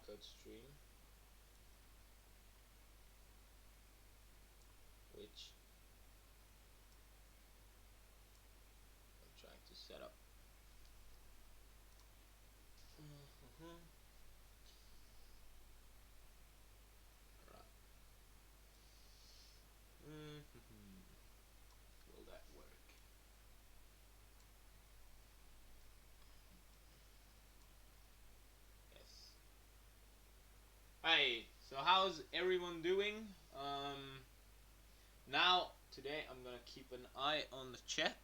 timecode stream, which I'm trying to set up. Will that work? Yes. Hey, so how's everyone doing? Now, today I'm gonna keep an eye on the chat.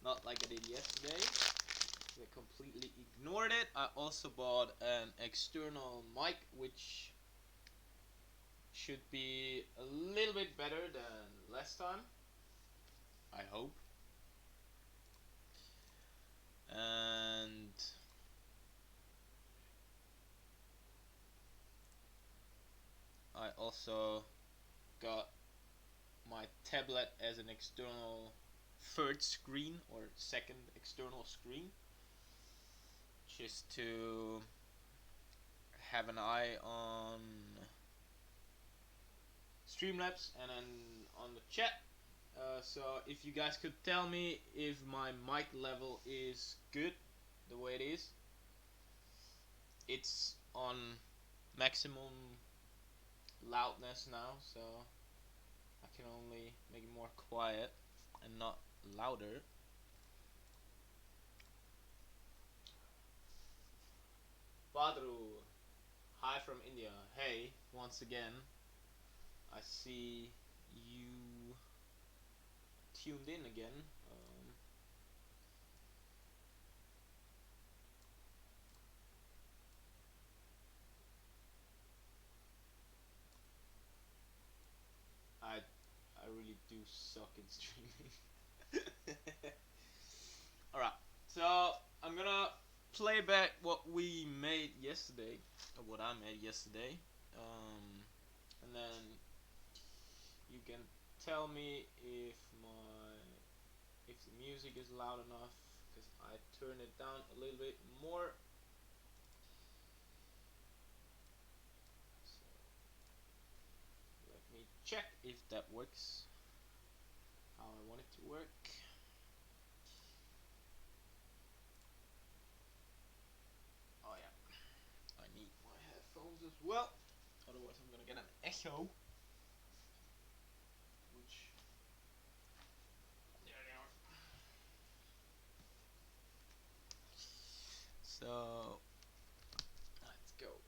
Not like I did yesterday. I completely ignored it. I also bought an external mic, which should be a little bit better than last time, I hope. And I also got my tablet as an external third screen or second external screen, just to have an eye on Streamlabs and then on the chat. So if you guys could tell me if my mic level is good the way it is. It's on maximum loudness now, so I can only make it more quiet and not louder. Badru, hi from India. Hey, once again, I see you tuned in again. I really do suck in streaming. Alright, so I'm gonna play back what we made yesterday, or what I made yesterday, and then you can tell me if the music is loud enough, because I turned it down a little bit more. So let me check if that works how I want it to work. Oh yeah, I need my headphones as well, otherwise I'm gonna get an echo. Which, there they are. So let's go.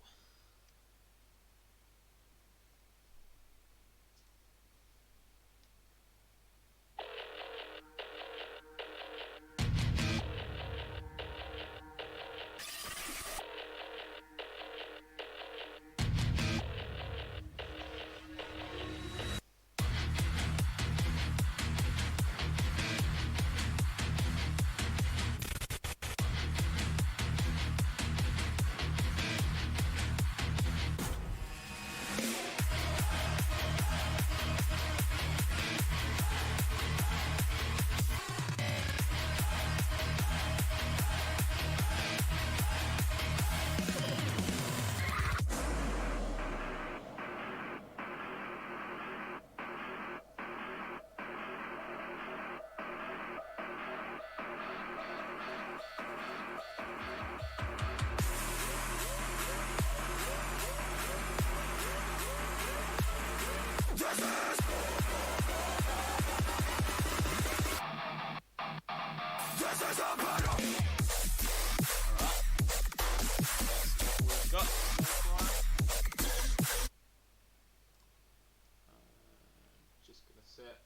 Just gonna set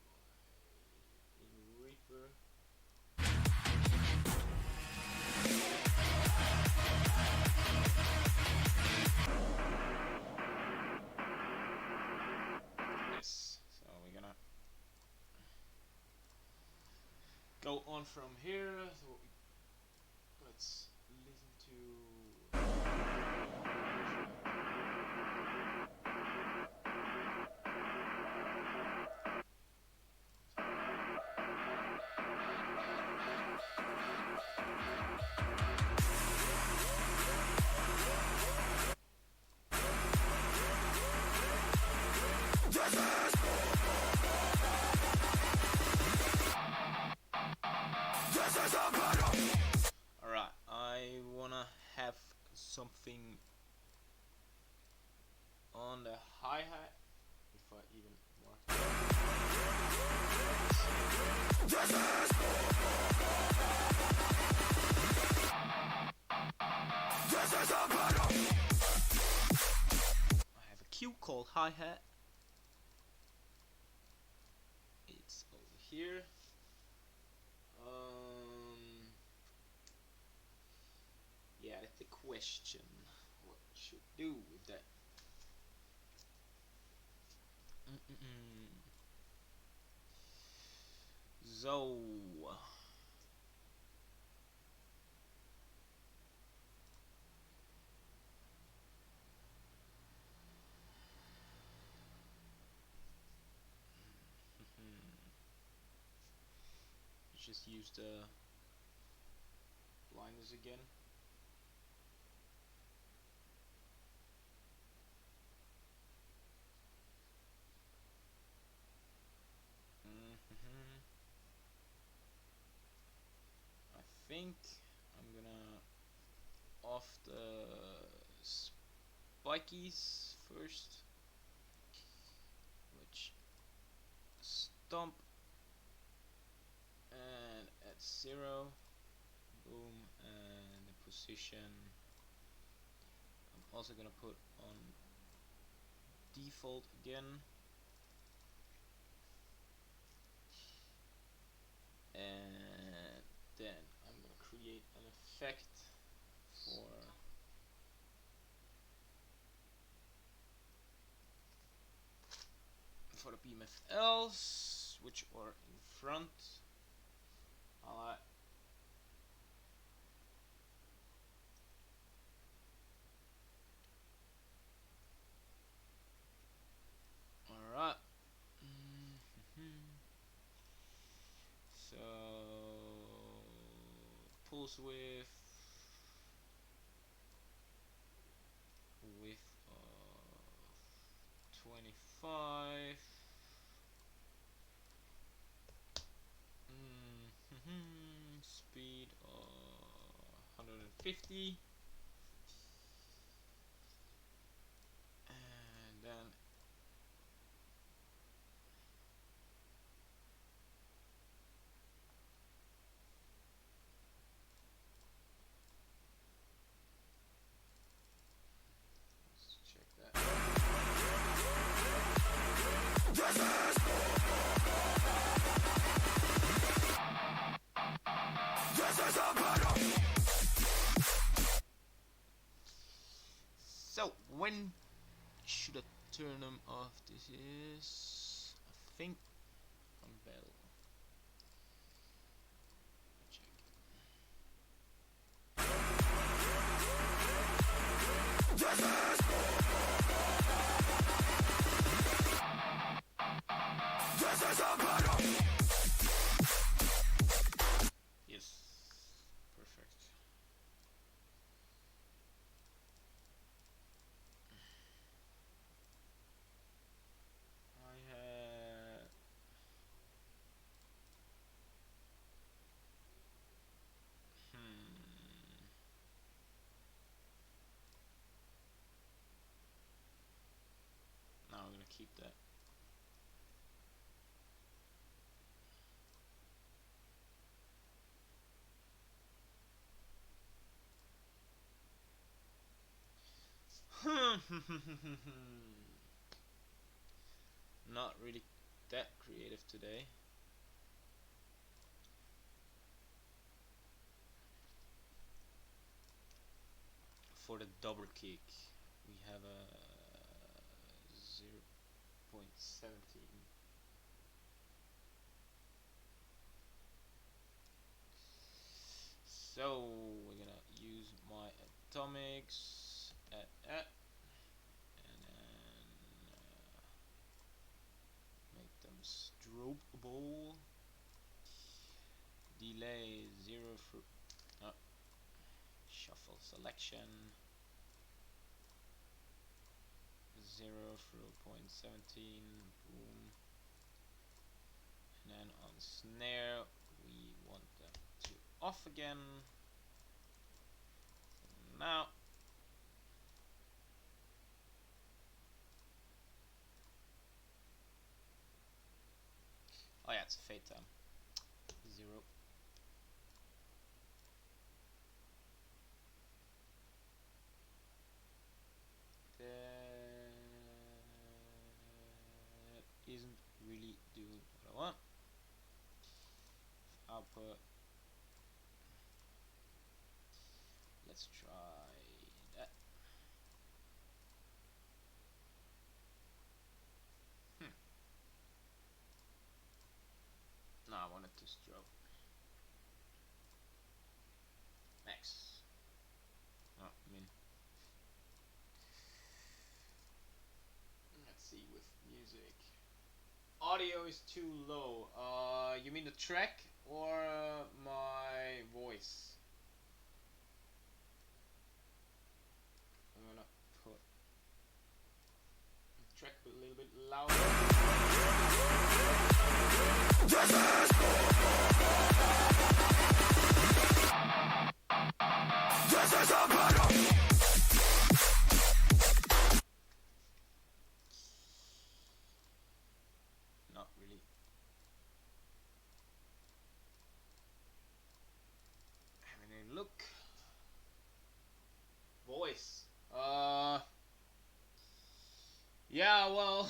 my Reaper. Yes, so we're gonna go on from here. So let's listen to. something on the hi-hat, if I even mark it. I have a cue called hi-hat. It's over here. Yeah, that's the question. What should we do with that? So just use the blindness again. I think I'm gonna off the spikies first, which stomp and at 0, boom, and the position I'm also gonna put on default again, and then I'm gonna create an effect for the BMFLs, which are in front. Alright. So pulse width of 25. Speed of 150. And then let's check that. So when should I turn them off? This is, I think, on bell. Check. Yes, perfect. Now I'm gonna keep that. Not really that creative today. For the double kick, we have a 0.17. So we're gonna use my atomics at and then make them strokeable. Delay 0 for shuffle selection 0 through 0.17, boom, and then on snare we want them to off again. So now Oh yeah, it's a fade time. 0. That isn't really doing what I want. Output. Let's try that. No, I wanted to stroke. Max. Oh, let's see with music. Audio is too low. You mean the track or my voice? I'm gonna put the track a little bit louder. Not really. Having a look. Voice. Yeah, well,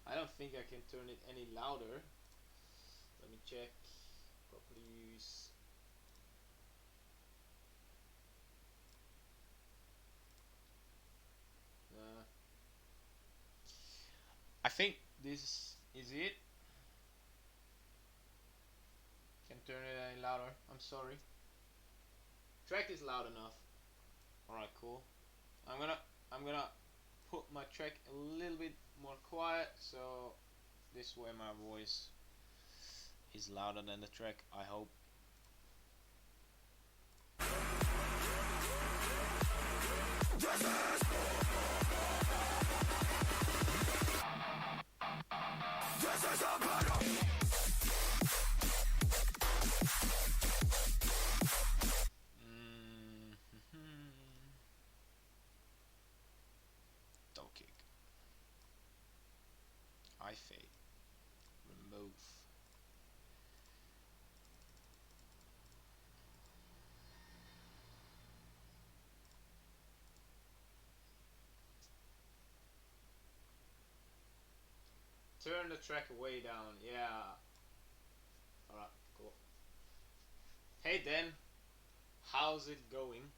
I don't think I can turn it any louder. Let me check. Properties. I think this is it. Can turn it any louder. I'm sorry. Track is loud enough. Alright, cool. I'm gonna put my track a little bit more quiet, so this way my voice is louder than the track, I hope. Toe kick. High fade. Remove. Turn the track way down, yeah. Alright, cool. Hey Dan, how's it going?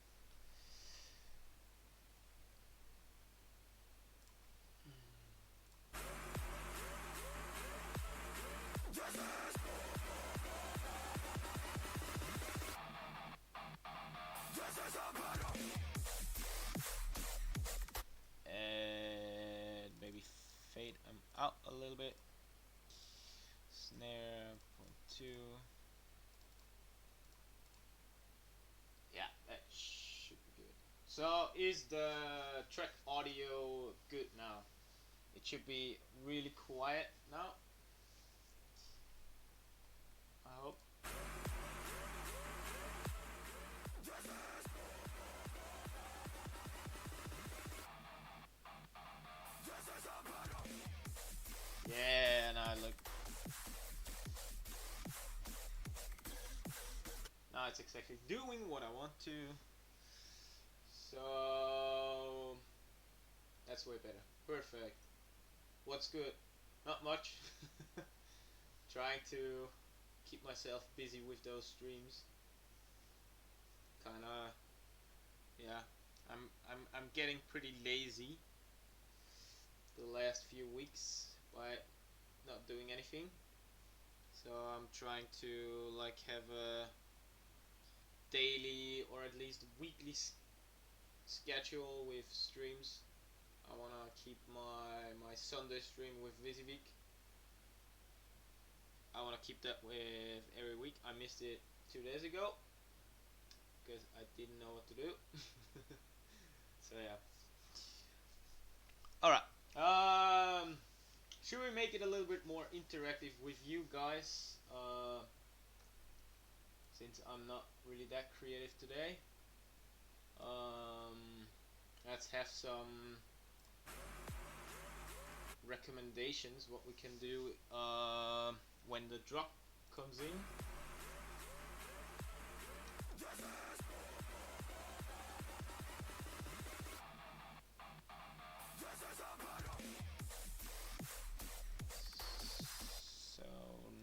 And maybe fade them out a little bit. Snare, 0.2. Yeah, that should be good. So is the track audio good now? It should be really quiet now. I hope. Yeah, now look. Now it's exactly doing what I want to. So that's way better. Perfect. What's good? Not much. Trying to keep myself busy with those streams. Kinda, yeah. I'm getting pretty lazy the last few weeks by not doing anything. So I'm trying to like have a daily or at least weekly schedule with streams. I wanna keep my Sunday stream with Wysiwyg. I wanna keep that with every week. I missed it 2 days ago because I didn't know what to do. So yeah. Alright. Should we make it a little bit more interactive with you guys? Since I'm not really that creative today. Let's have some recommendations what we can do when the drop comes in. So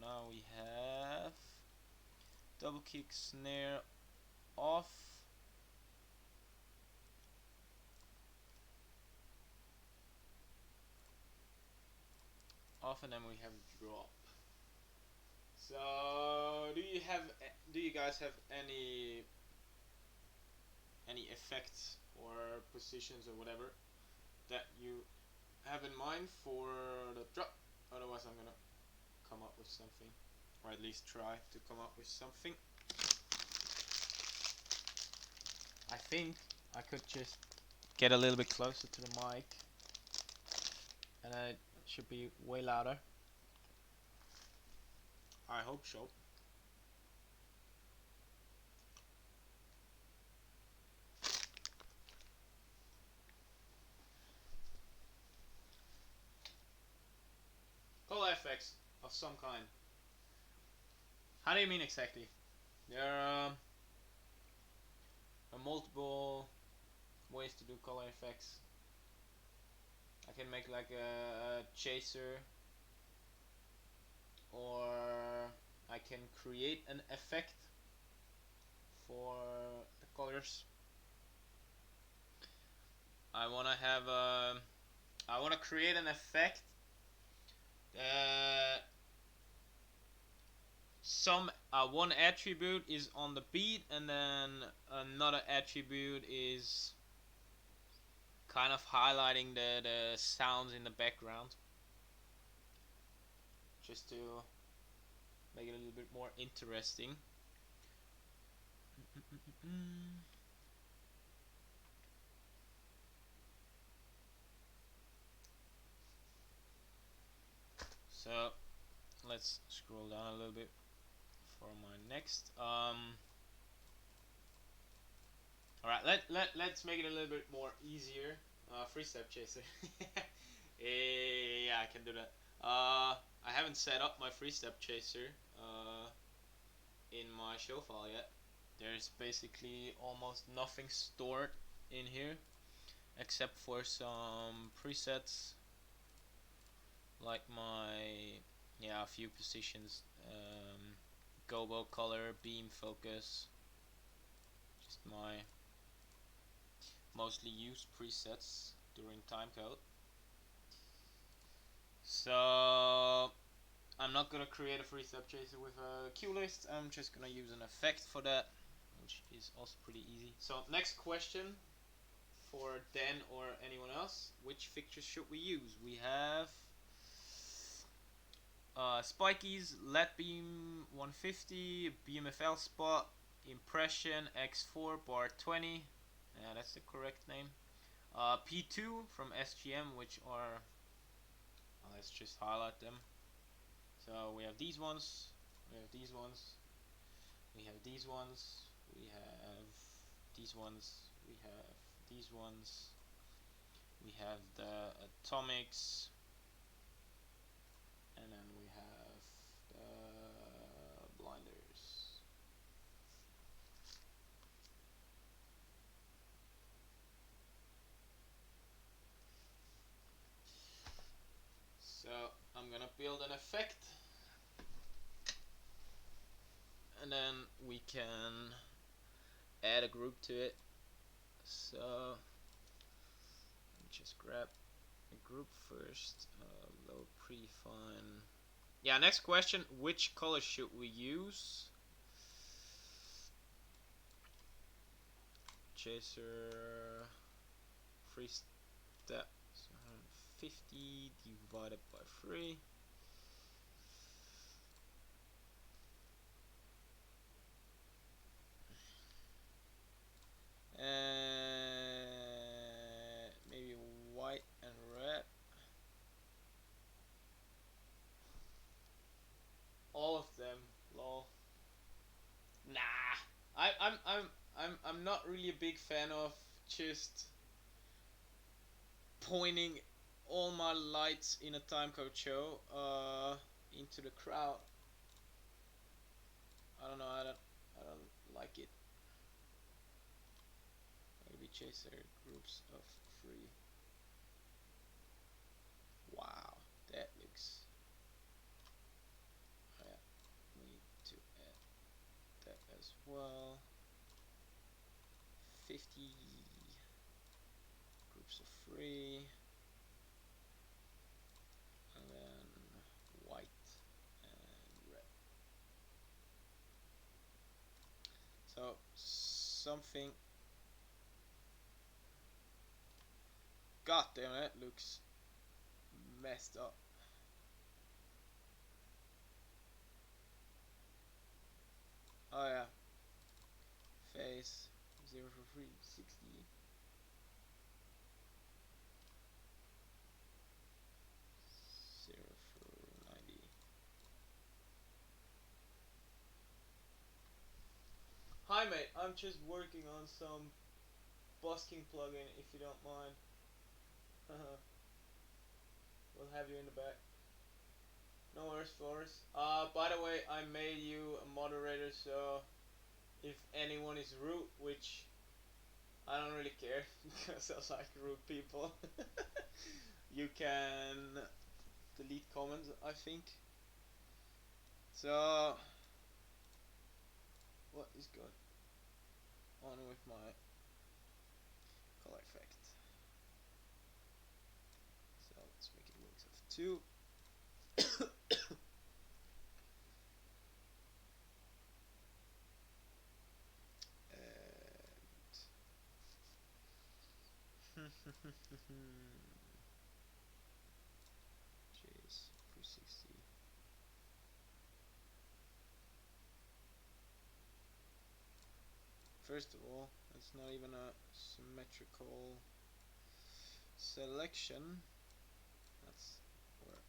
now we have double kick snare off. Off, and then we have drop. So do you guys have any effects or positions or whatever that you have in mind for the drop? Otherwise I'm gonna come up with something, or at least try to come up with something. I think I could just get a little bit closer to the mic, and it should be way louder. I hope so. Color effects of some kind. How do you mean exactly? There are multiple ways to do color effects. I can make like a chaser, or I can create an effect for the colors. I wanna have I wanna create an effect that one attribute is on the beat, and then another attribute is kind of highlighting the sounds in the background, just to make it a little bit more interesting. So let's scroll down a little bit for my next. Alright, let's make it a little bit more easier. Free step chaser. Yeah, I can do that. I haven't set up my free step chaser in my show file yet. There's basically almost nothing stored in here except for some presets, like a few positions, gobo color, beam focus, just my mostly used presets during timecode. So I'm not gonna create a free step chaser with a cue list. I'm just gonna use an effect for that, which is also pretty easy. So next question for Dan or anyone else: which fixtures should we use? We have spikies, LED beam 150, BMFL spot, impression X4 bar 20. Yeah, that's the correct name. P2 from SGM, which are, let's just highlight them. So we have these ones, we have these ones, we have these ones, we have these ones, we have these ones, we have the atomics, and then we have the blinders. So I'm gonna build an effect, and then we can add a group to it. So let me just grab a group first. Load prefine. Yeah, next question: which color should we use? Chaser free step 150 divided by 3. Maybe white and red. All of them, lol. Nah, I'm not really a big fan of just pointing all my lights in a timecode show into the crowd. I don't know, I don't like it. Maybe chaser groups of 3. Wow, that looks. Oh yeah, we need to add that as well. 50 groups of 3. And then white and red. So something. God damn, that looks messed up. Oh yeah. Phase 0 for 3, 60. 0 for 90. Hi mate, I'm just working on some busking plugin if you don't mind. We'll have you in the back. No worries, Flores. By the way, I made you a moderator, so if anyone is rude, which I don't really care because I like rude people, you can delete comments, I think. So, what is going on with my color effect? So let's make it links of 2. Jeez, 360. First of all, it's not even a symmetrical selection. That's where.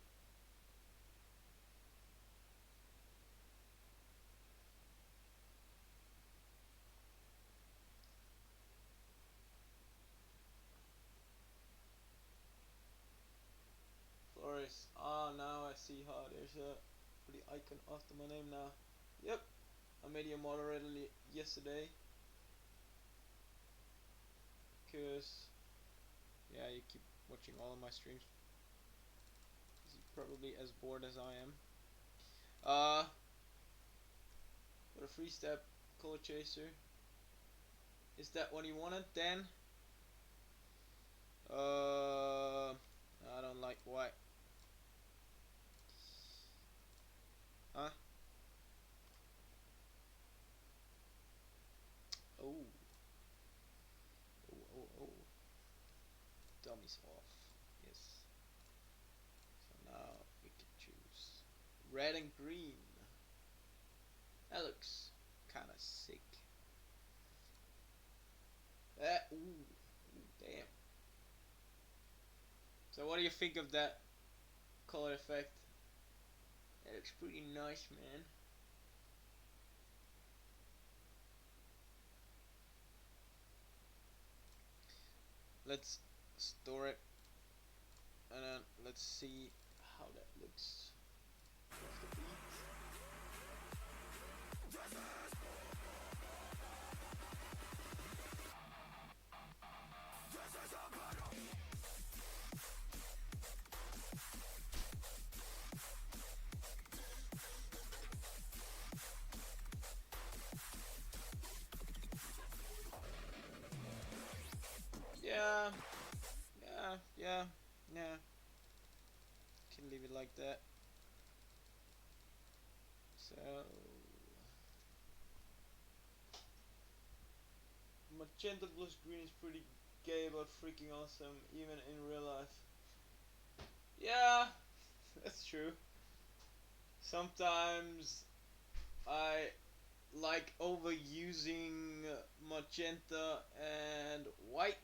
Flores. Ah, now I see how there's a the icon after my name now. Yep, I made you a moderator yesterday. Cause yeah, you keep watching all of my streams. You're probably as bored as I am. For a 3-step color chaser. Is that what you wanted, Dan? I don't like white. Huh? Oh. Oh. Dummies off. Yes. So now we can choose red and green. That looks kind of sick. Ooh, damn. So what do you think of that color effect? That looks pretty nice, man. Let's store it and then let's see how that looks off the beat. Yeah. Can leave it like that. So magenta plus green is pretty gay but freaking awesome even in real life. Yeah, that's true. Sometimes I like overusing magenta and white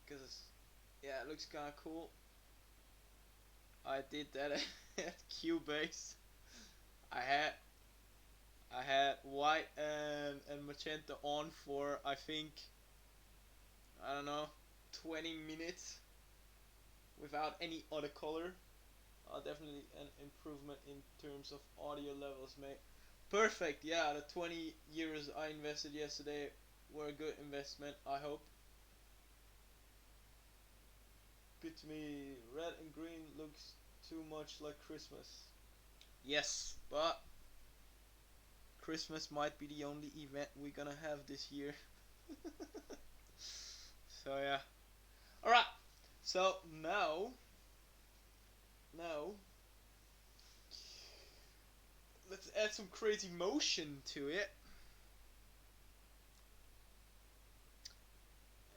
because yeah, it looks kind of cool. I did that at Cubase. I had white and magenta on for I think I don't know 20 minutes without any other color. Definitely an improvement in terms of audio levels, mate. Perfect. Yeah, the 20 euros I invested yesterday were a good investment, I hope. Good to me. Red and green looks too much like Christmas. Yes, but Christmas might be the only event we're gonna have this year. So yeah. Alright. So now let's add some crazy motion to it.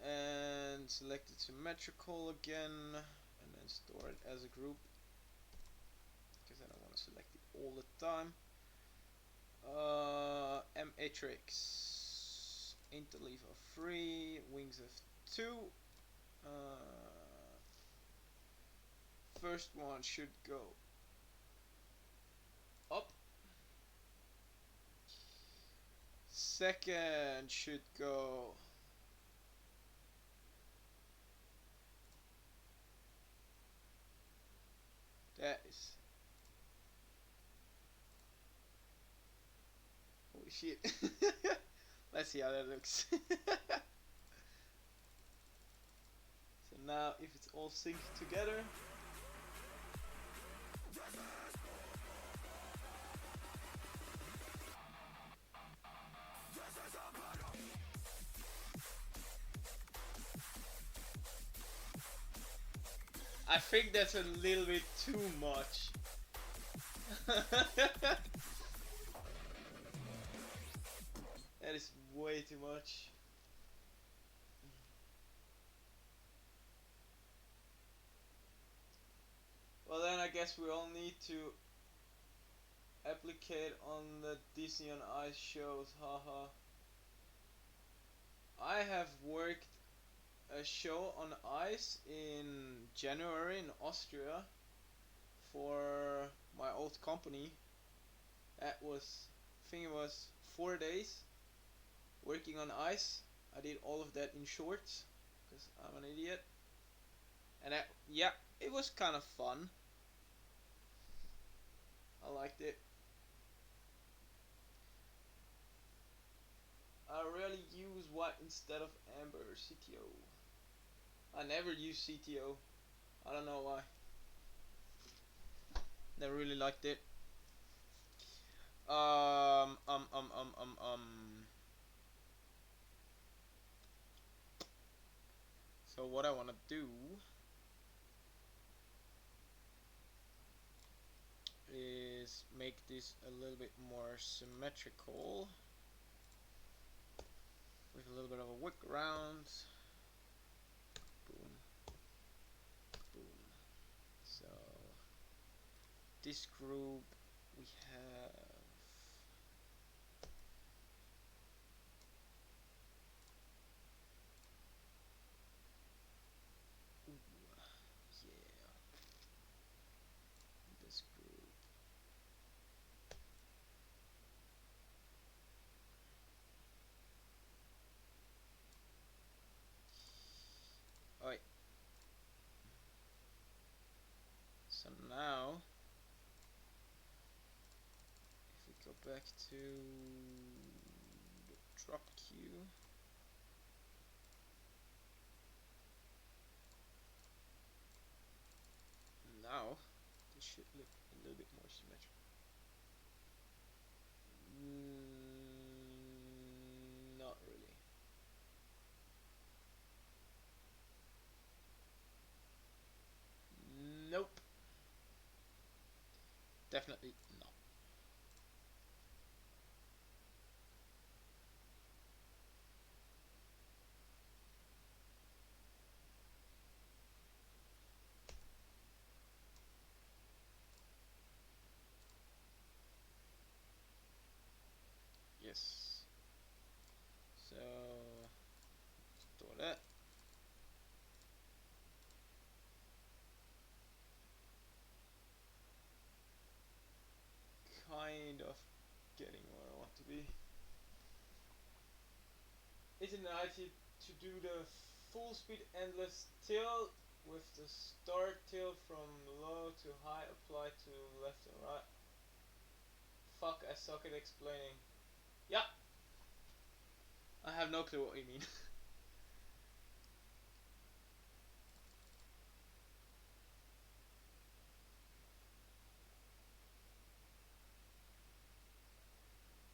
And select it symmetrical again, and then store it as a group, because I don't want to select it all the time. Matrix, interleave of 3, wings of 2. First one should go up. Second should go that is holy shit. Let's see how that looks. So now if it's all synced together, I think that's a little bit too much. That is way too much. Well then I guess we all need to applicate on the Disney on Ice shows, haha. I have worked a show on ice in January in Austria for my old company. That was, I think it was 4 days working on ice. I did all of that in shorts because I'm an idiot. And that, yeah, it was kind of fun. I liked it. I rarely use white instead of amber CTO. I never use CTO. I don't know why. Never really liked it. Um, um, um, um, um, um. So what I want to do is make this a little bit more symmetrical with a little bit of a wick around. Boom, boom. So this group we have yeah, this group. Alright. So now if we go back to the drop queue, now this should look a little bit more symmetrical. Not really. Nope. Definitely not. Yes. So store that. Kind of getting where I want to be. Is it nice to do the full speed endless till with the start tilt from low to high, apply to left and right. Fuck, I suck at explaining. Yeah, I have no clue what you mean.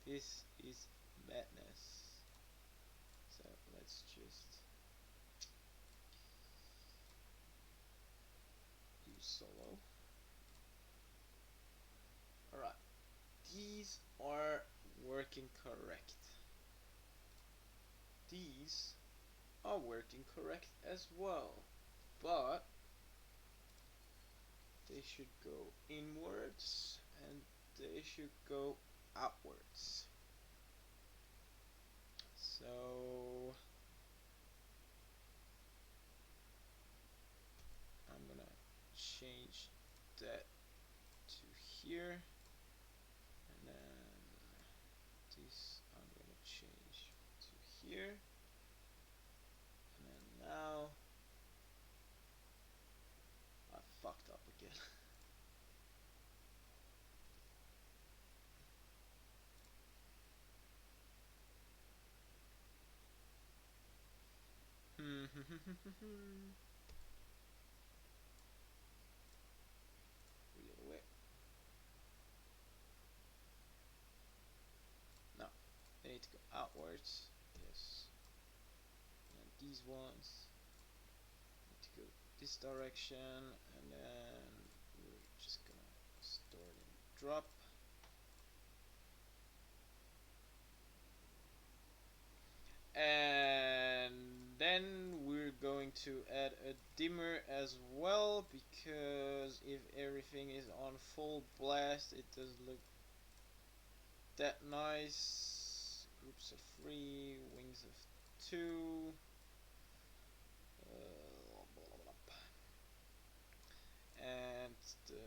This is madness. So let's just use solo. Alright, these are working correct. These are working correct as well, but they should go inwards and they should go outwards. So I'm gonna change that to here, and then this I'm gonna change to here, and then now I fucked up again. Wheel away. No, they need to go outwards. Yes. And then these ones need to go this direction, and then we're just gonna start and drop. And then we're going to add a dimmer as well, because if everything is on full blast it doesn't look that nice. Groups of 3, wings of 2, and the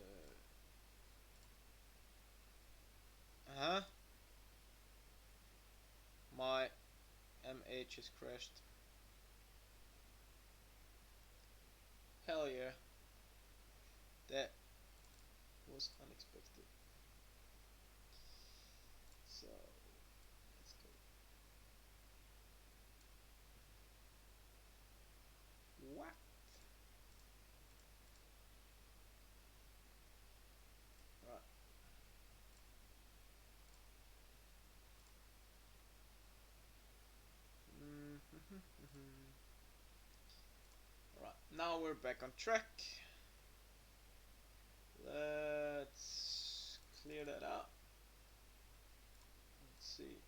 my MH just crashed. Hell yeah, that was unexpected. So let's go. What? Right. Alright, now we're back on track. Let's clear that out. Let's see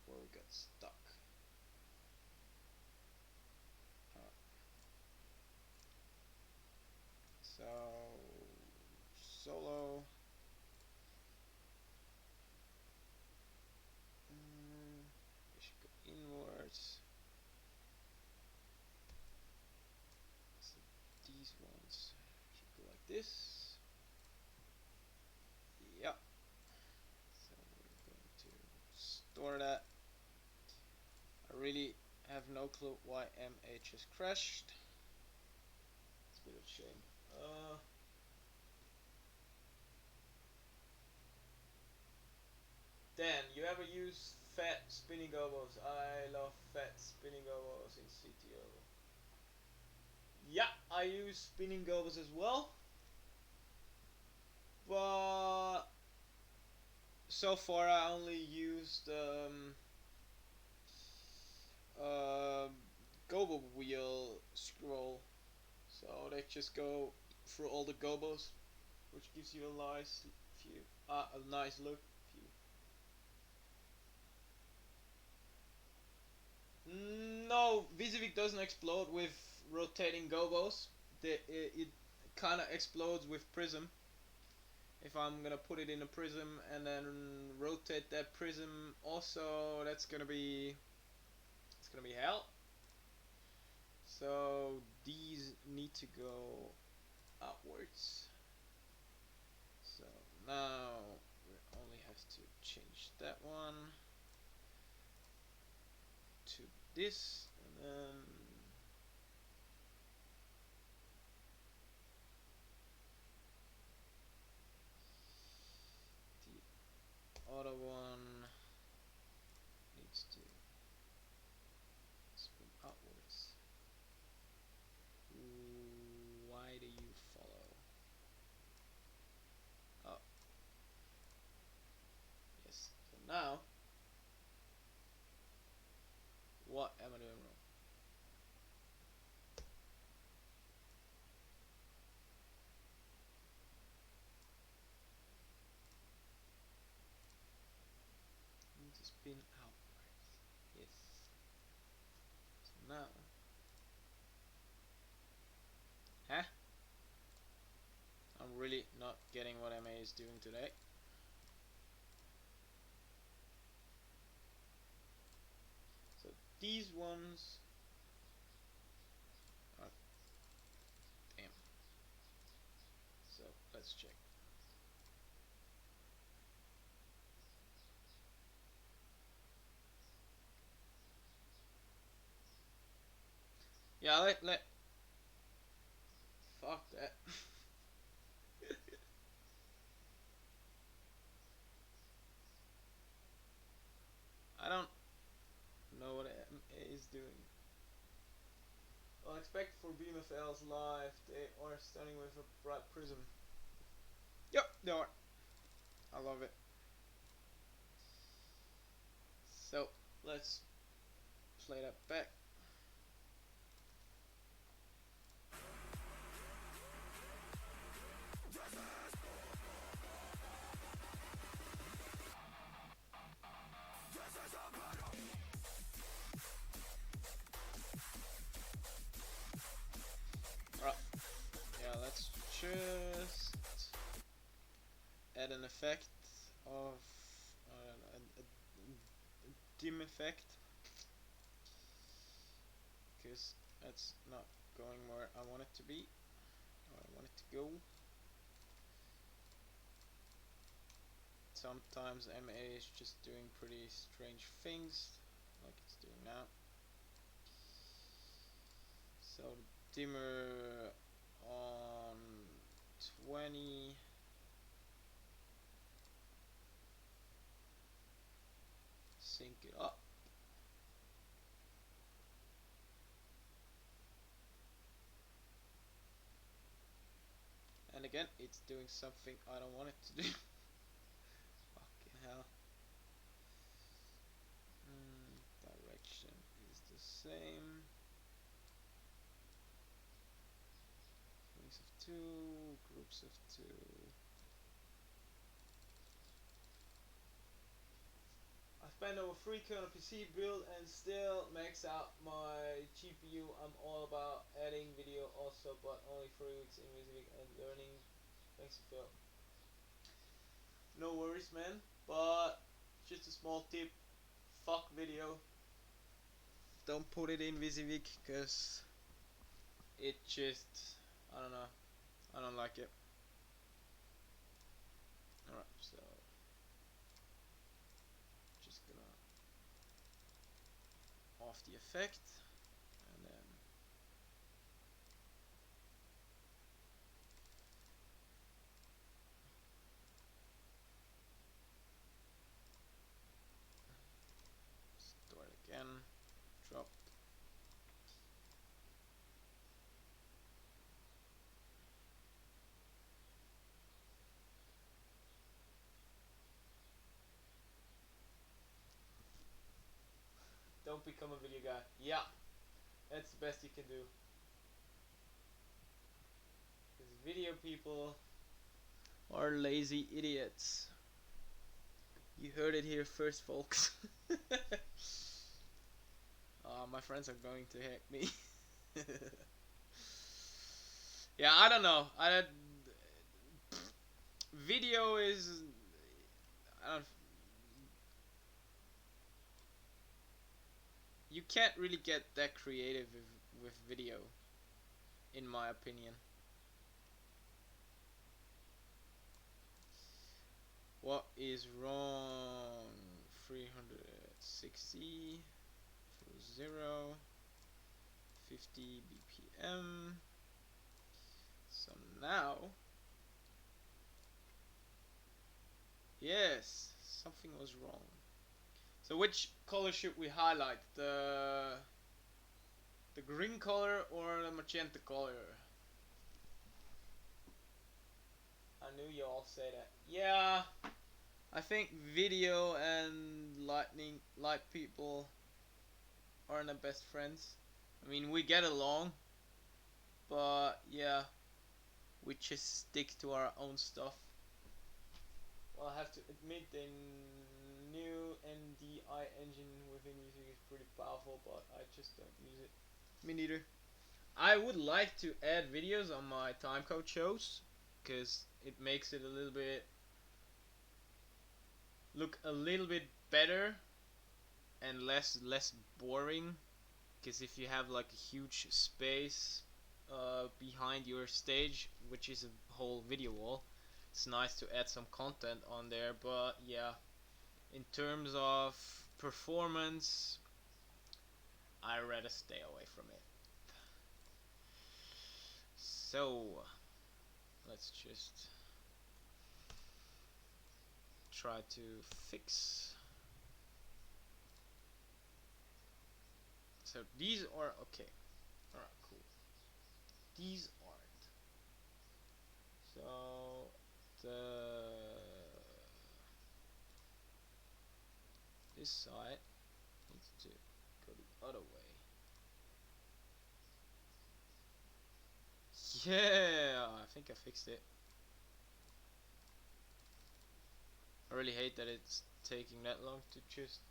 where we got stuck. Alright. So solo. We should go inwards. So these ones should go like this. Yep. So we're going to store that. I really have no clue why MH has crashed. It's a bit of a shame. Dan, you ever use fat spinning gobos? I love fat spinning gobos in CTO. Yeah, I use spinning gobos as well, but so far I only used gobo wheel scroll, so they just go through all the gobos, which gives you a nice view, a nice look view. No, Wysiwyg doesn't explode with rotating gobos. It kind of explodes with prism. If I'm gonna put it in a prism and then rotate that prism, also it's gonna be hell. So these need to go outwards. So now we only have to change that one to this, and then other one needs to spin outwards. Why do you follow? Oh, yes. So now, what am I doing wrong? I need to spin outwards. Yes. So now, huh? I'm really not getting what MA is doing today. So these ones are, damn. So let's check. Yeah, let fuck that. I don't know what MA is doing. Well, expect for BMFL's live, they are stunning with a bright prism. Yep, they are. I love it. So let's play that back. Alright, yeah, let's just add an effect of a dim effect, because that's not going where I want it to be, or I want it to go. Sometimes MA is just doing pretty strange things, like it's doing now. So the dimmer on 20, sync it up. And again, it's doing something I don't want it to do. Fucking hell. Direction is the same. Rings of 2, groups of 2. I spent over 3K on a PC build and still max out my GPU. I'm all about adding video also, but only 3 weeks in Wysiwyg and learning. Thanks to Phil. No worries, man, but just a small tip. Fuck video. Don't put it in Wysiwyg, cause it just, I don't know, I don't like it. Alright, so just gonna off the effect and then start again, drop. Don't become a video guy. Yeah, that's the best you can do. Because video people are lazy idiots. You heard it here first, folks. My friends are going to hate me. Yeah, I don't know. Video is, I don't. You can't really get that creative with video, in my opinion. What is wrong? 360 for 0, 50 BPM. So now, yes, Something was wrong. So which color should we highlight? The green color or the magenta color? I knew you all say that. Yeah, I think video and light people aren't the best friends. I mean, we get along, but yeah, we just stick to our own stuff. Well, I have to admit the new NDI engine within Wysiwyg is pretty powerful, but I just don't use it. Me neither. I would like to add videos on my timecode shows, because it makes it a little bit look a little bit better and less boring. Because if you have like a huge space behind your stage, which is a whole video wall, it's nice to add some content on there. But yeah, in terms of performance, I rather stay away from it. So let's just try to fix. So these are okay. Alright, cool. These aren't. So this side needs to go the other way. Yeah, I think I fixed it. I really hate that it's taking that long to just.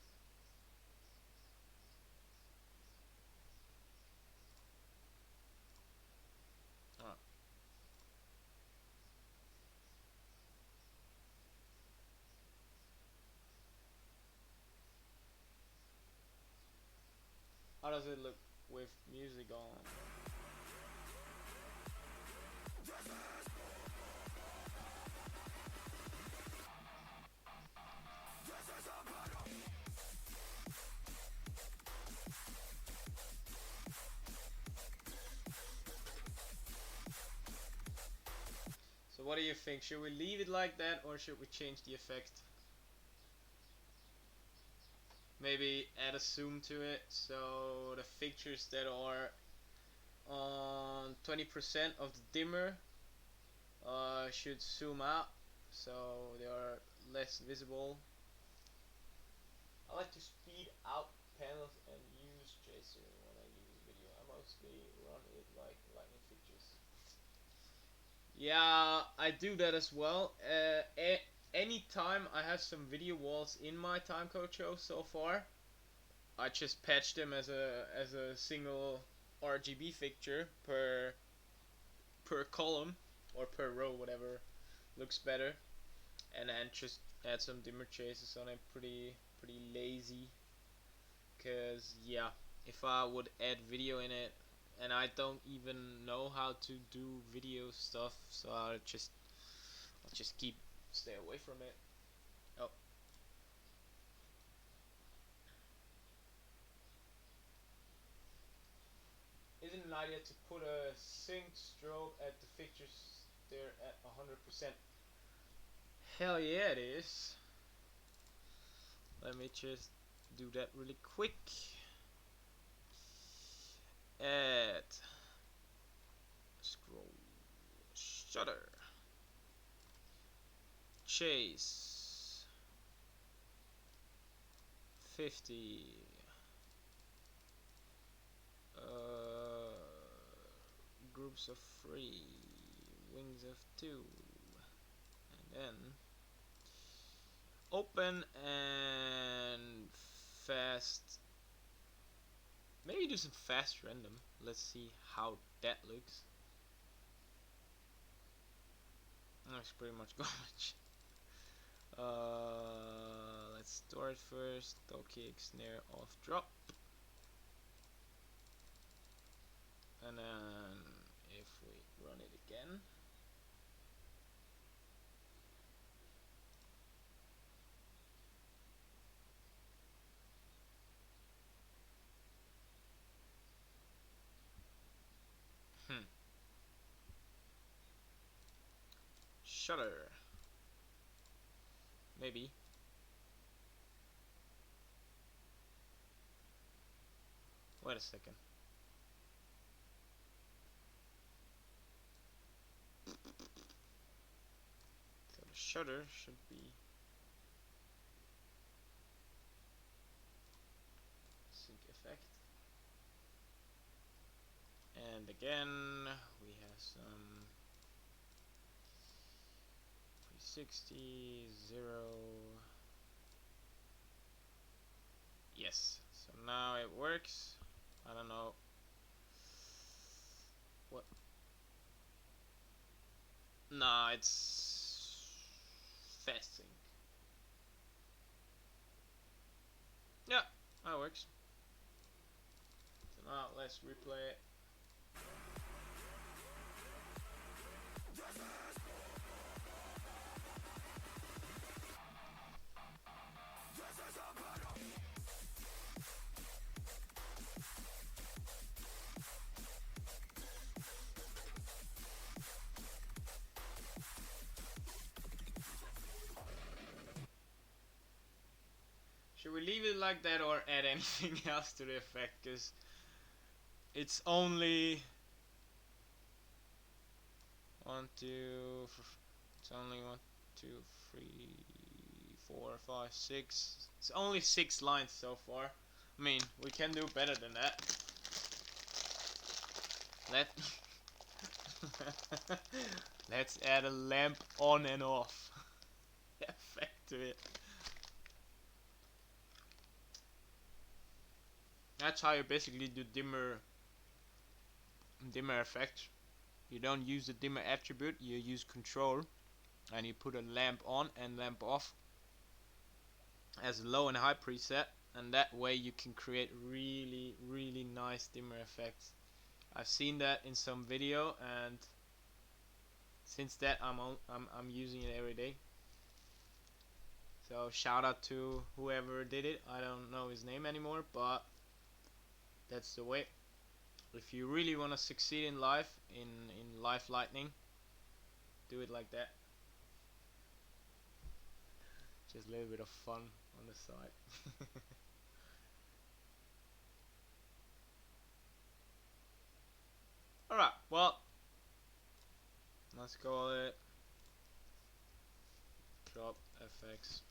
Oh. How does it look with music on? So what do you think? Should we leave it like that or should we change the effect? Maybe add a zoom to it so the fixtures that are on 20% of the dimmer should zoom out so they are less visible. I like to speed out panels and use Jason when I use video. I mostly run it like lightning fixtures. Yeah, I do that as well. Anytime I have some video walls in my timecode show so far, I just patch them as a single RGB fixture per column or per row, whatever looks better, and then just add some dimmer chases on it. Pretty lazy, cause yeah, if I would add video in it, and I don't even know how to do video stuff, so I'll just keep stay away from it. Oh, isn't it an idea to put a synced strobe at the fixtures there at 100%? Hell yeah, it is. Let me just do that really quick. Add scroll shutter chase 50 groups of 3 wings of 2 and then open and fast. Maybe do some fast random. Let's see how that looks. That's pretty much garbage. Let's store it first. Toe kick, snare, off, drop. And then if we run it again, shutter. Maybe. Wait a second. So the shutter should be sync effect. And again, we have some 360, 0. Yes, so now it works. I don't know what. Nah, it's fast sync. Yeah, that works. So now let's replay it. Should we leave it like that or add anything else to the effect? Because it's only it's only 1, 2, 3, 4, 5, 6. It's only 6 lines so far. I mean, we can do better than that. Let's add a lamp on and off effect to it. That's how you basically do dimmer effect. You don't use the dimmer attribute, you use control, and you put a lamp on and lamp off as a low and high preset, and that way you can create really nice dimmer effects. I've seen that in some video, and since that I'm using it every day. So shout out to whoever did it. I don't know his name anymore, but that's the way. If you really want to succeed in life, in life lightning, do it like that. Just a little bit of fun on the side. Alright, well, let's call it drop FX.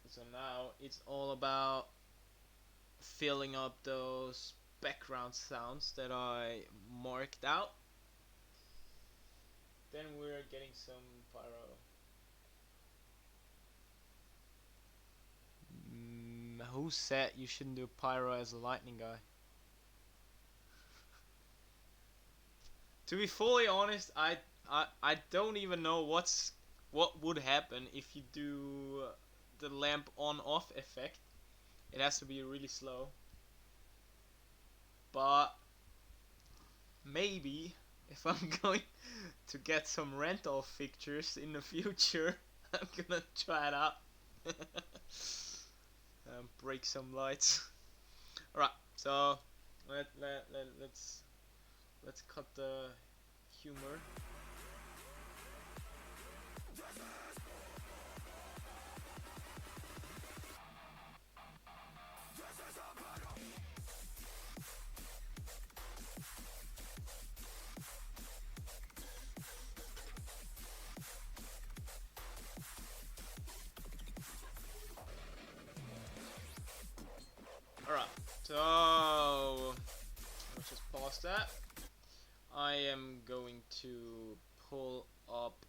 So now it's all about filling up those background sounds that I marked out. Then we're getting some pyro. Who said you shouldn't do pyro as a lightning guy? To be fully honest, I don't even know what would happen if you do the lamp on off effect. It has to be really slow. But maybe if I'm going to get some rental fixtures in the future, I'm gonna try it out. Break some lights. Alright, so let's cut the humor. Alright, so let's just pause that. I am going to pull up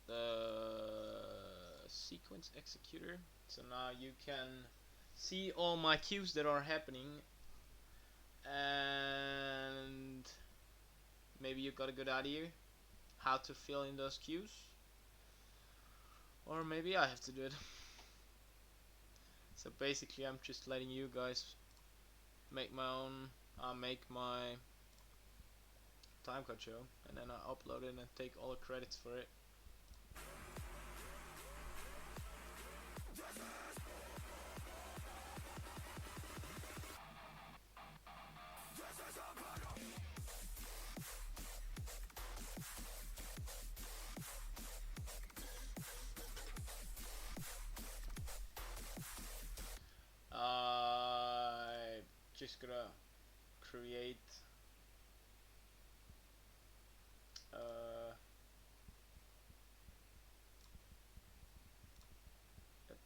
the sequence executor. So now you can see all my cues that are happening, and maybe you got a good idea how to fill in those cues, or maybe I have to do it. So basically I'm just letting you guys make my own, make my timecode show, and then I upload it and take all the credits for it.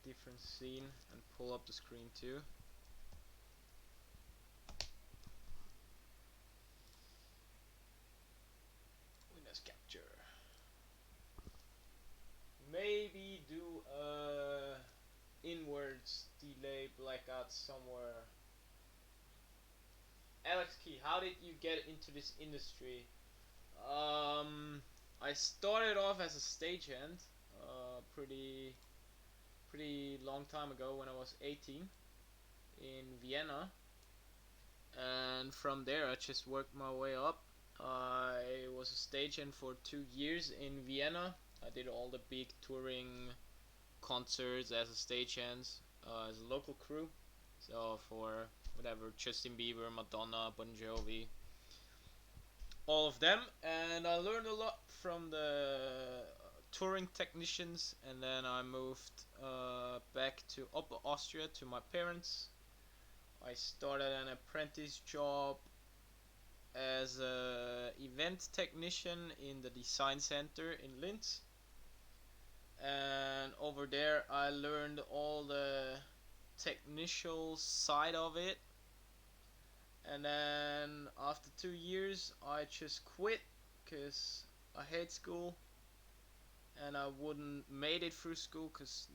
different scene and pull up the screen too. Windows capture. Maybe do a inwards delay blackout somewhere. Alex Key, how did you get into this industry? I started off as a stagehand, pretty long time ago when I was 18 in Vienna, and from there I just worked my way up. I was a stagehand for 2 years in Vienna. I did all the big touring concerts as a stagehand, as a local crew. So for whatever, Justin Bieber, Madonna, Bon Jovi, all of them, and I learned a lot from the touring technicians. And then I moved back to Upper Austria to my parents. I started an apprentice job as a event technician in the design center in Linz, and over there I learned all the technical side of it. And then after 2 years I just quit because I hate school and I wouldn't made it through school because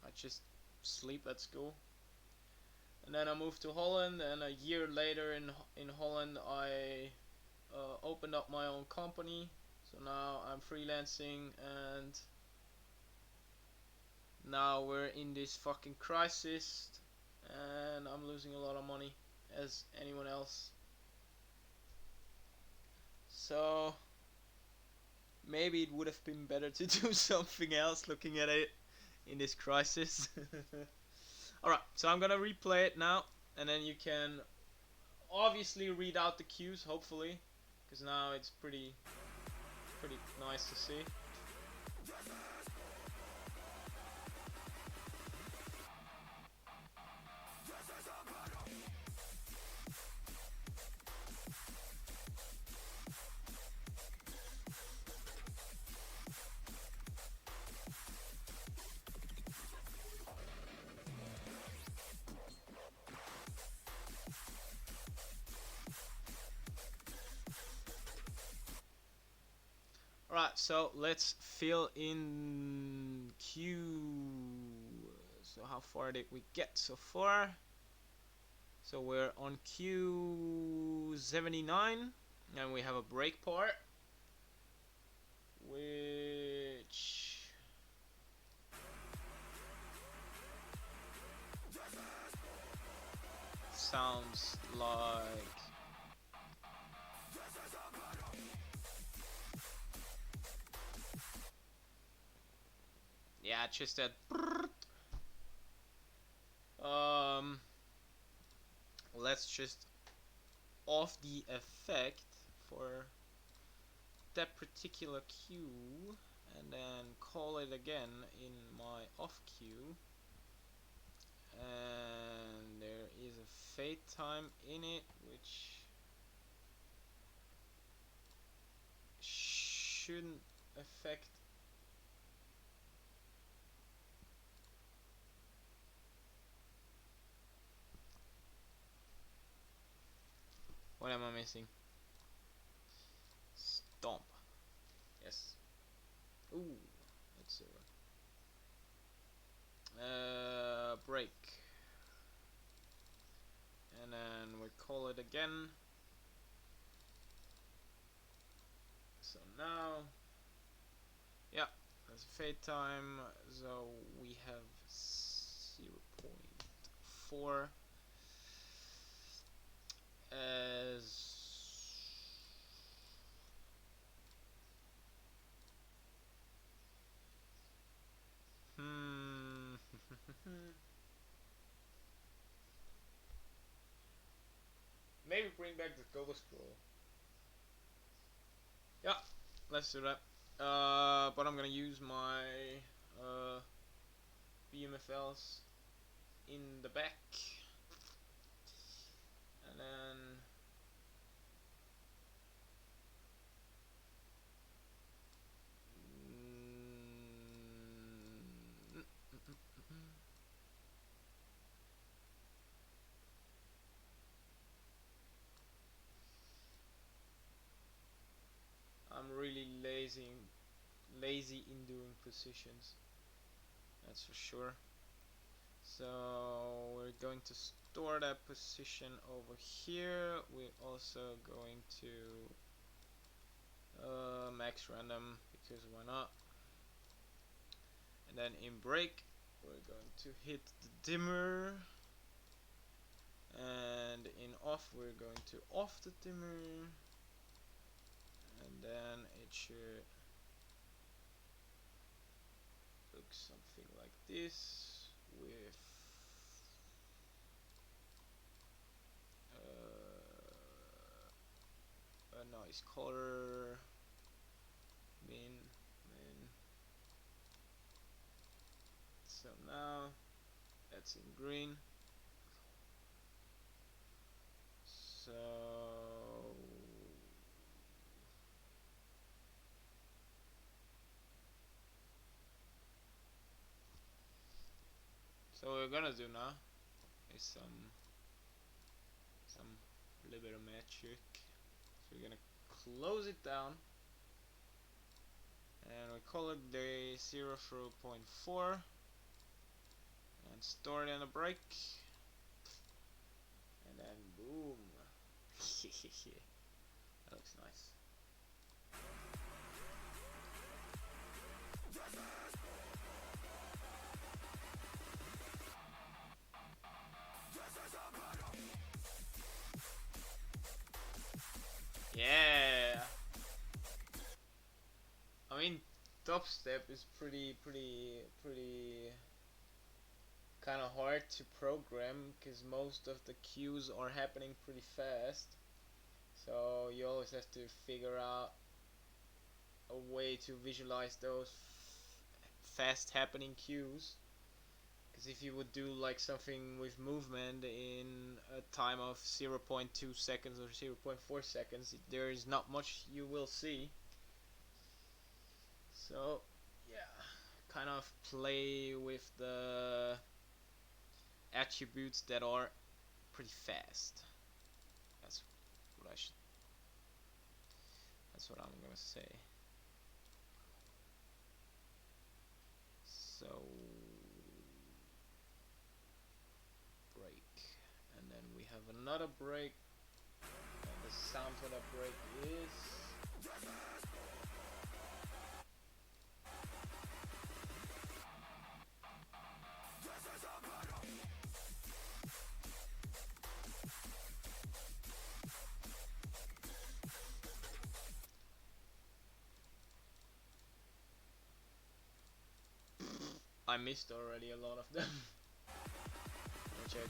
I just sleep at school. And then I moved to Holland, and a year later in Holland I opened up my own company. So now I'm freelancing, and now we're in this fucking crisis, and I'm losing a lot of money as anyone else. So maybe it would have been better to do something else looking at it in this crisis. Alright, so I'm gonna replay it now, and then you can obviously read out the cues, hopefully, because now it's pretty nice to see. Alright, so let's fill in cue. So how far did we get so far? So we're on cue 79, and we have a break part, which sounds like just that. Let's just off the effect for that particular cue, and then call it again in my off cue. And there is a fade time in it, which shouldn't affect. What am I missing? Stomp. Yes. Ooh, that's a break. And then we call it again. So now, there's a fade time. So we have 0.4 as maybe bring back the gobos scroll. Yeah, let's do that. But I'm gonna use my BMFLs in the back, and then lazy in doing positions, that's for sure. So we're going to store that position over here. We're also going to max random, because why not. And then in break we're going to hit the dimmer, and in off we're going to off the dimmer, and then it should look something like this with a nice color, min. So now that's in green. So what we're gonna do now is some little bit of magic. So we're gonna close it down, and we call it the 0 through 0.4, and store it in a break, and then boom. That looks nice. Yeah. I mean, dubstep is pretty kind of hard to program, because most of the cues are happening pretty fast. So you always have to figure out a way to visualize those fast happening cues. Because if you would do like something with movement in a time of 0.2 seconds or 0.4 seconds, there is not much you will see. So yeah, kind of play with the attributes that are pretty fast. That's what I should. That's what I'm gonna say. So break, and then we have another break, and the sound for that break is. I missed already a lot of them. Check.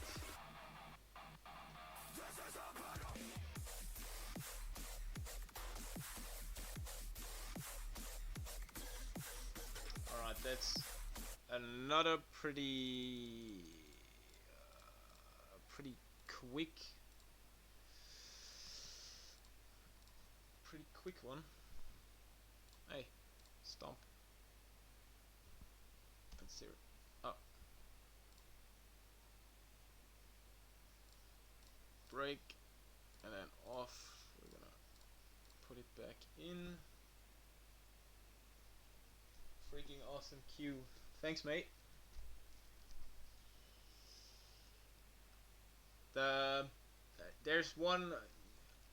Alright, that's another pretty quick one. Hey, stomp. Let's see. Oh. Break, and then off. We're gonna put it back in. Freaking awesome cue. Thanks, mate. There's one,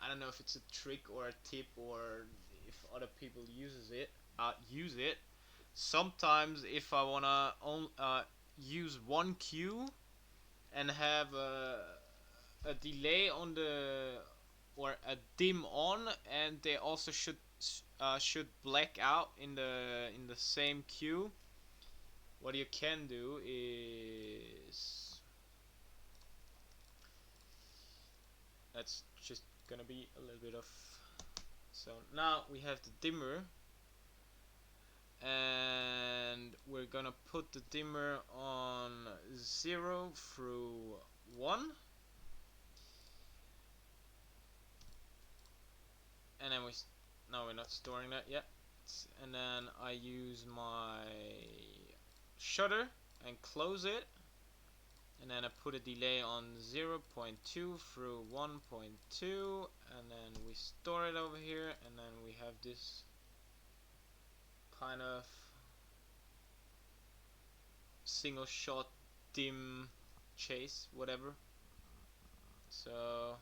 I don't know if it's a trick or a tip, or if other people use it. Sometimes if I wanna use one cue and have a delay on the, or a dim on, and they also should black out in the same cue. What you can do is, that's just gonna be a little bit of. So now we have the dimmer, and we're gonna put the dimmer on 0 through 1, and then no, we're not storing that yet. And then I use my shutter and close it, and then I put a delay on 0.2 through 1.2, and then we store it over here, and then we have this kind of single shot dim chase, whatever. So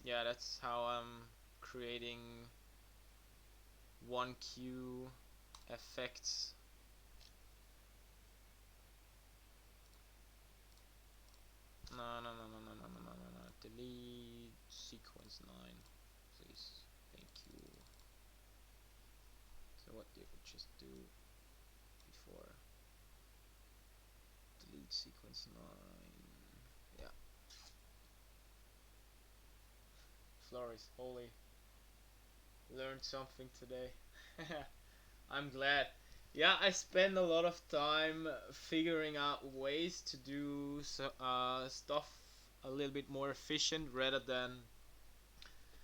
yeah, that's how I'm creating 1Q effects. No. Delete sequence 9, please. Thank you. So what did we just do before? Delete sequence 9. Yeah. Floor is holy. Learned something today. I'm glad. Yeah, I spend a lot of time figuring out ways to do stuff a little bit more efficient rather than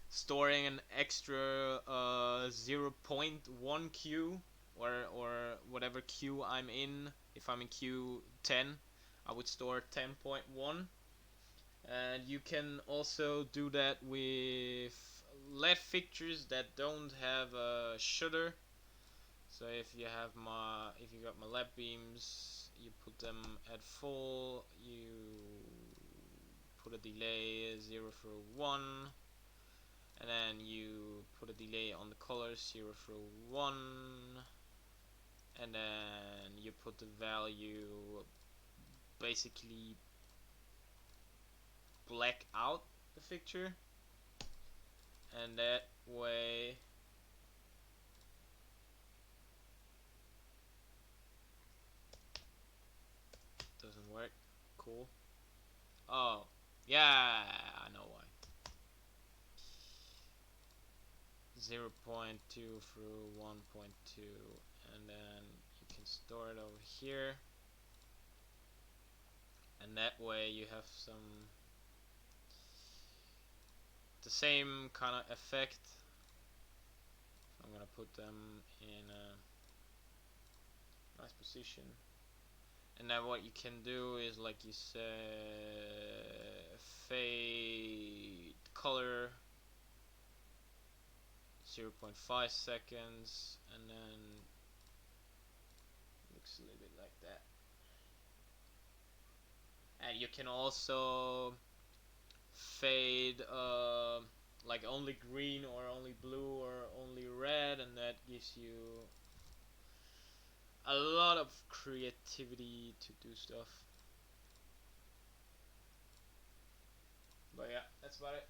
storing an extra 0.1 queue or whatever queue I'm in. If I'm in queue 10, I would store 10.1. And you can also do that with LED fixtures that don't have a shutter. So if you got my LED beams, you put them at full, you put a delay 0 through 1, and then you put a delay on the colors 0 through 1, and then you put the value basically black out the fixture, and that way doesn't work. Cool. Oh, yeah, I know why. 0.2 through 1.2, and then you can store it over here, and that way you have the same kind of effect. I'm gonna put them in a nice position, and then what you can do is, like you said, fade color 0.5 seconds, and then looks a little bit like that. And you can also fade like only green or only blue or only red, and that gives you a lot of creativity to do stuff. But yeah, that's about it.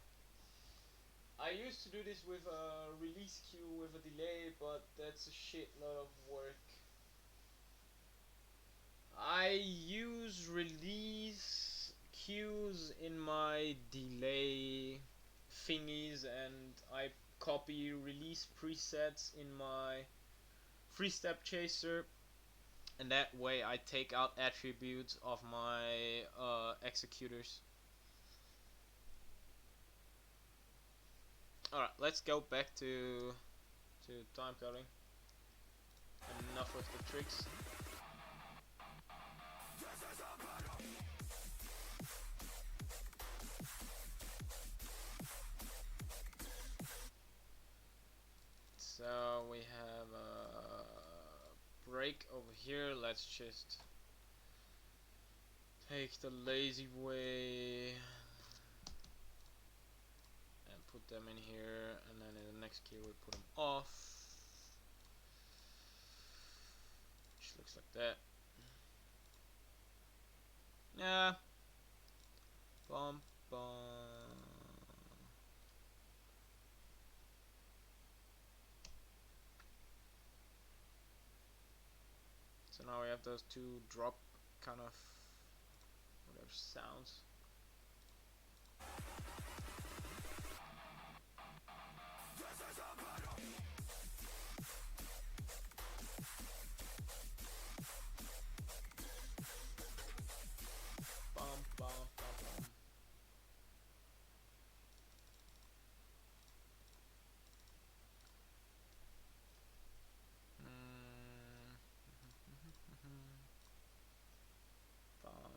I used to do this with a release queue with a delay, but that's a shitload of work. I use release queues in my delay thingies, and I copy release presets in my 3-step chaser, and that way I take out attributes of my executors. Alright, let's go back to time coding. Enough with the tricks. So we have a break over here. Let's just take the lazy way and put them in here, and then in the next queue we put them off, which looks like that. Yeah. Bum bum. So now we have those two drop kind of whatever sounds. Bum bum bum bum. Bum.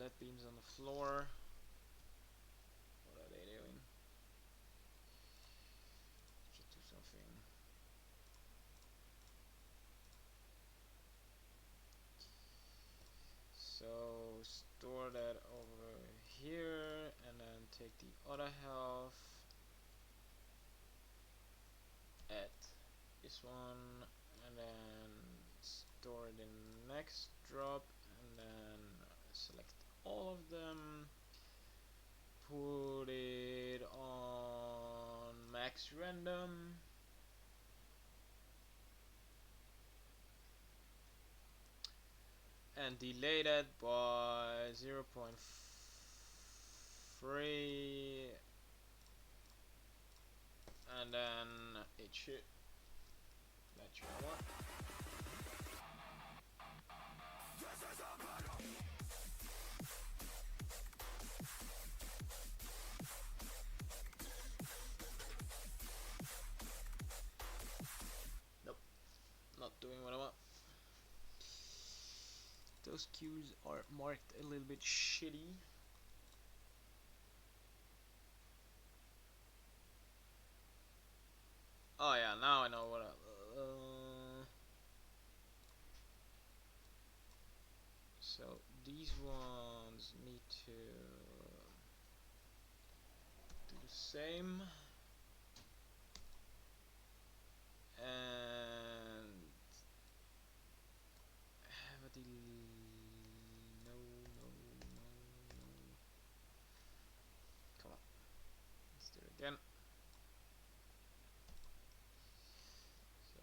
LED beams on the floor. What are they doing? Should do something. So store that over here and then take the other half, add this one, and then store it in the next drop, and then select all of them, put it on max random, and delay that by 0.3, and then it should match what I want. Nope, not doing what I want. Those cues are marked a little bit shitty. Oh yeah, now I know what so these ones need to do the same, and have a no. Come on, let's do it again. So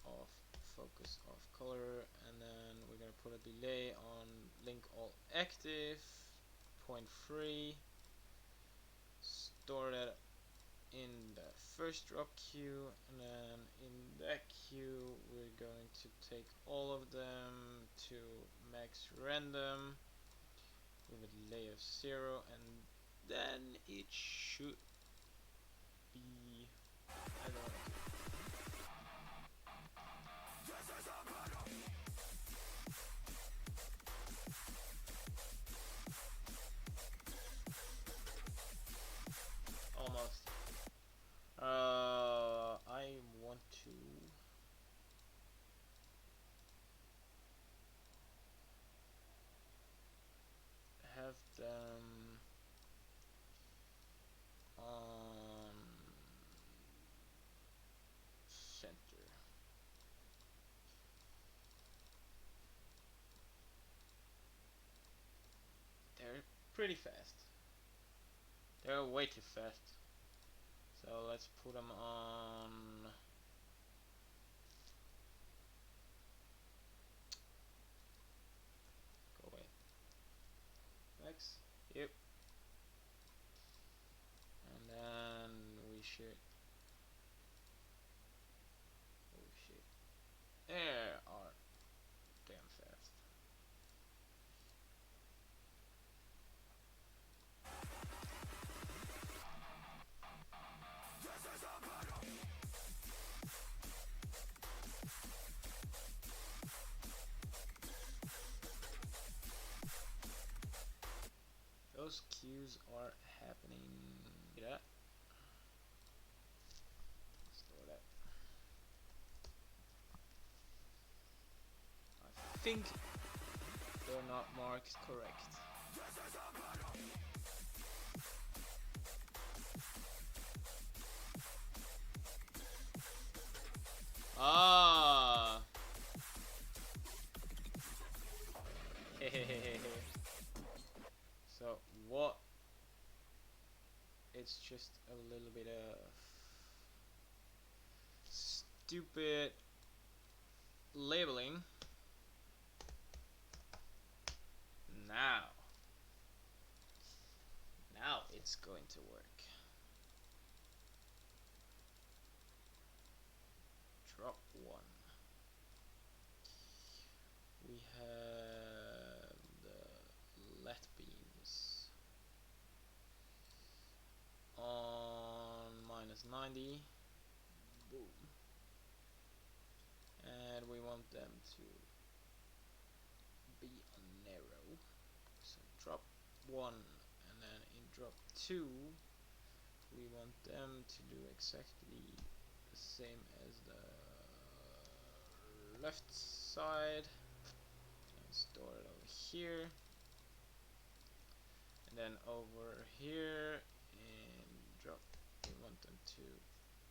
off focus, off color, and then we're gonna put a delay on link all active 0.3. Store that in the first drop queue, and then in that queue we're going to take all of them to max random with a delay of 0, and then it should be, I don't know. Almost. I want to have them on center. They're pretty fast. They're way too fast. So let's put them on. Go away. Max. Yep. And then we should. Oh shit. They are damn fast. Those cues are happening. Yeah. Store that. I think they're not marked correct. Ah. So what? It's just a little bit of stupid labeling. Now it's going to work. Drop 1. We have the LED beams on -90. Boom. And we want them to be narrow. So drop 1, and then in drop 2 we want them to do exactly the same as the left side, and store it over here, and then over here in drop we want them to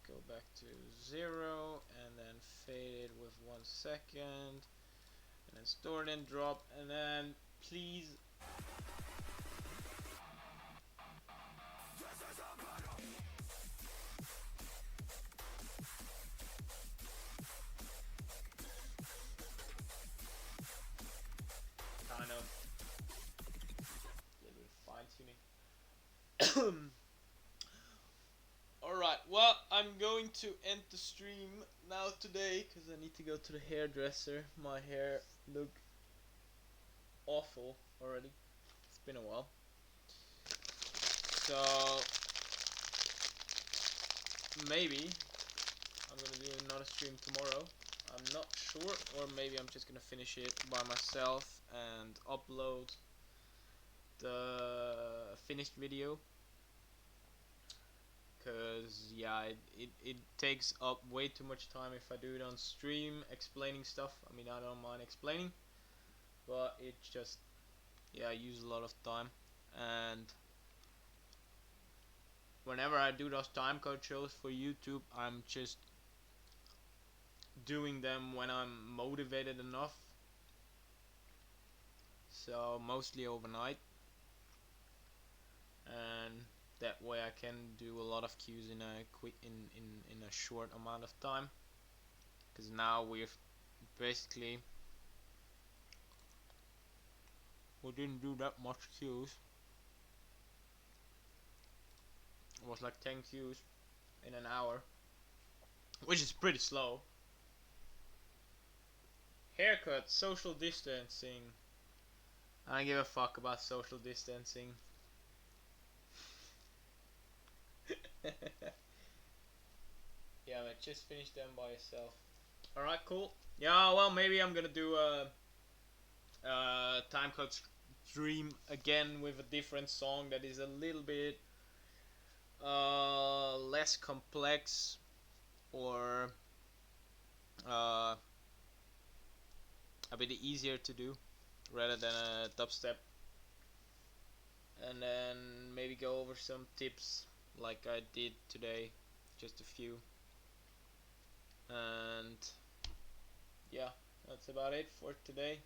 go back to 0 and then fade it with 1 second, and then store it in drop, and then please kind of a little bit of fine tuning. Alright, well, I'm going to end the stream now today because I need to go to the hairdresser. My hair look awful already. It's been a while. So maybe I'm gonna do another stream tomorrow. I'm not sure, or maybe I'm just gonna finish it by myself and upload the finished video. Cause yeah, it takes up way too much time if I do it on stream explaining stuff. I mean, I don't mind explaining, but it just, yeah, I use a lot of time. And whenever I do those timecode shows for YouTube, I'm just doing them when I'm motivated enough. So mostly overnight, and that way I can do a lot of cues in a short amount of time. Because now we've basically, we didn't do that much cues. It was like 10 cues in an hour, which is pretty slow. Haircut, social distancing. I don't give a fuck about social distancing. Yeah, man, just finish them by yourself. Alright, cool. Yeah, well, maybe I'm gonna do a timecode stream again with a different song that is a little bit less complex, or a bit easier to do rather than a dubstep, and then maybe go over some tips like I did today, just a few. And yeah, that's about it for today.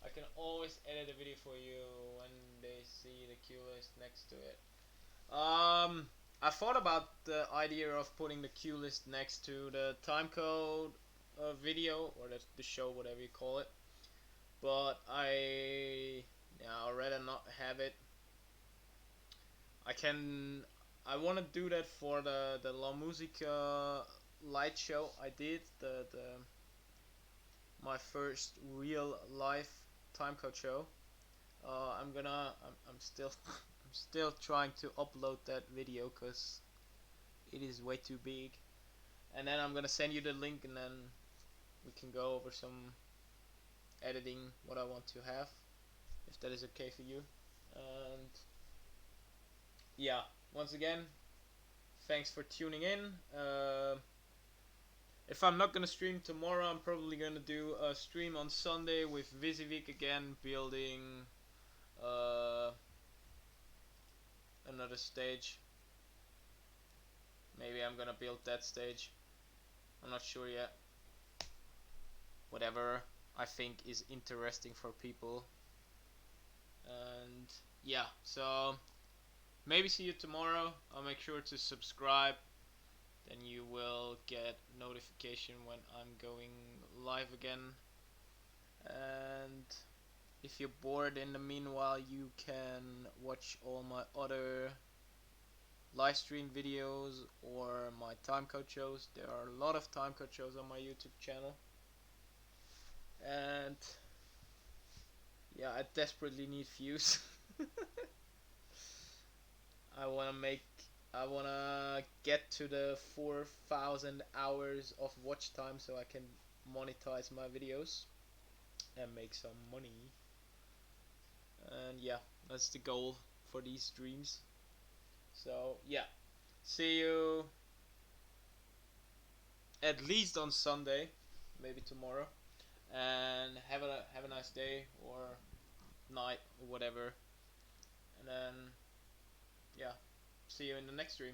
I can always edit a video for you when they see the cue list next to it. I thought about the idea of putting the cue list next to the timecode video, or the show, whatever you call it, but I'd rather not have it. I want to do that for the La Musica light show I did, my first real live timecode show. I'm still I'm still trying to upload that video because it is way too big, and then I'm gonna send you the link, and then we can go over some editing, what I want to have, if that is okay for you. And yeah, once again, thanks for tuning in. If I'm not gonna stream tomorrow, I'm probably gonna do a stream on Sunday with Wysiwyg again, building another stage. Maybe I'm gonna build that stage. I'm not sure yet. Whatever I think is interesting for people. And yeah, so maybe see you tomorrow. I'll make sure to subscribe, then you will get notification when I'm going live again. And if you're bored in the meanwhile, you can watch all my other live stream videos or my timecode shows. There are a lot of timecode shows on my YouTube channel. And yeah, I desperately need views. I wanna get to the 4,000 hours of watch time so I can monetize my videos and make some money. And yeah, that's the goal for these streams. So yeah, see you at least on Sunday, maybe tomorrow, and have a nice day or night or whatever. And then yeah, see you in the next stream.